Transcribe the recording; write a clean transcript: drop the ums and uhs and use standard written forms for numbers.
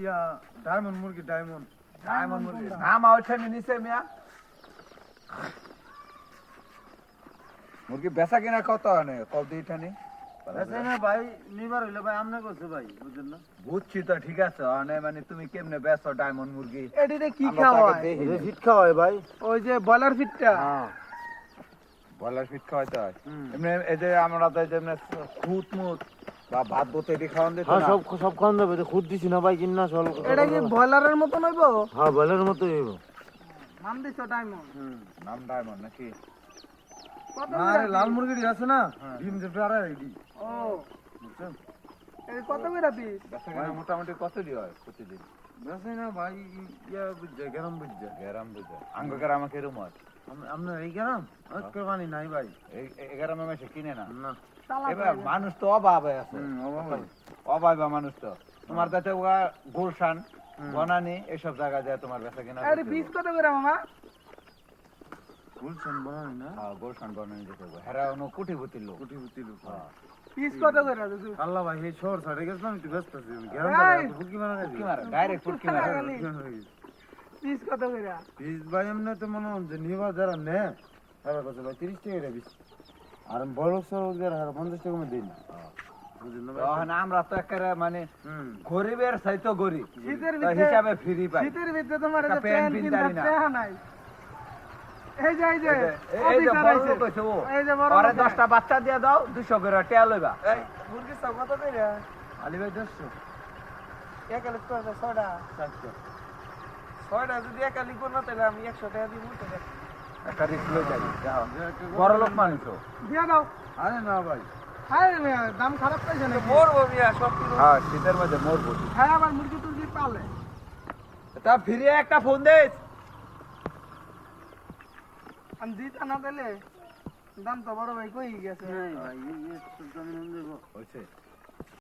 ইয়া diamond মুরগি diamond মুরগি নাম আউঠানি নিছে মিয়া মুরগি বেচা কিনা কত আনে কত দিঠানি বেচা না ভাই নিবার হইলে ভাই আমনে করছে ভাই বুঝছেন না বুঝছি তো ঠিক আছে মানে তুমি কেমনে বেচো ডায়মন্ড মুরগি এটিতে কি খাওয়ায় এটা ফিট খাওয়ায় ভাই ওই যে বয়লার ফিটটা হ্যাঁ বয়লার ফিট খাওয়াইতে হয় এমনি এই যে আমরা তো যেমন খুদ মুত বা ভাত বতে এটি খাওয়ান দিত না সব খাওয়ান যাবে খুদ দিছি না ভাই কিন্না চল এটা কি বয়লারের মত হইবো হ্যাঁ বয়লারের মত হইবো নাম দিছো ডায়মন্ড নাম ডায়মন্ড নাকি আরে লাল মুরগি আছে না ডিম যে প্যারা এডি ও বুঝছেন এই কত করে পিস মানে মোটামুটি কত দি হয় প্রতিদিন বেশি না ভাই ইয়া বুঝছে গ্রাম বুঝছে আঙ্গ গ্রামে কিরম হয় আপনার এই গ্রাম কোরবানি নাই ভাই এই গ্রামে মেশে কিনে না না এবার মানুষ তো অভাবে আছে অভাবে মানুষ তো তোমার কাছে গুলশান বনানি এইসব জায়গা যায় তোমার বেচা কিনা আরে পিস কত করে মামা গুলশান বনানি না হ্যাঁ গুলশান বনানি যেতে হেরা কোনো কুটি ভুতির লোক হ্যাঁ পিস কত করে দাদু আল্লাহ ভাই এই শহর ছাড়ে গেছিলাম একটু ব্যস্ত আছি গ্রাম ফুটকি মারা ডাইরেক্ট ফুটকি মারা পিস কত করে পিস ভাই এমনি তো মনে হচ্ছে নিবা যারা নে তারা কত ভাই 30 টাকা করে পিস আর বড় সরো যারা 50 টাকা মে দিন আমরা তো একেবারে মানে গরিবের চাইতো গরিব শীতের হিসাবে ফ্রি পাই শীতের ভিতরে তোমার একটা প্যান্ট কিনতে নাই এই যে এই যে বড় লোক হইছে ও আরে 10টা বাচ্চা দিয়া দাও 200 করে টাকা লইবা এই মুরগি সব কত করে আলী ভাই 200 এক লিখ করে 6টা 6টা যদি এক লিখ না তাহলে আমি 100 টাকা দিব তো একটা রিস্ক লই যাই যাও বড় লোক মানুষ দিয়া দাও আরে না ভাই আরে মিয়া দাম খারাপ পাইছে না মরবো মিয়া সব কিছু হ্যাঁ শীতের মধ্যে মরবো হ্যাঁ আবার মুরগি টুরগি পালে তা ফিরে একটা ফোন দেস আমি দিতা না দিলে দাম তো বড় ভাই কই গেছে ভাই এই তো জমিন দেব হইছে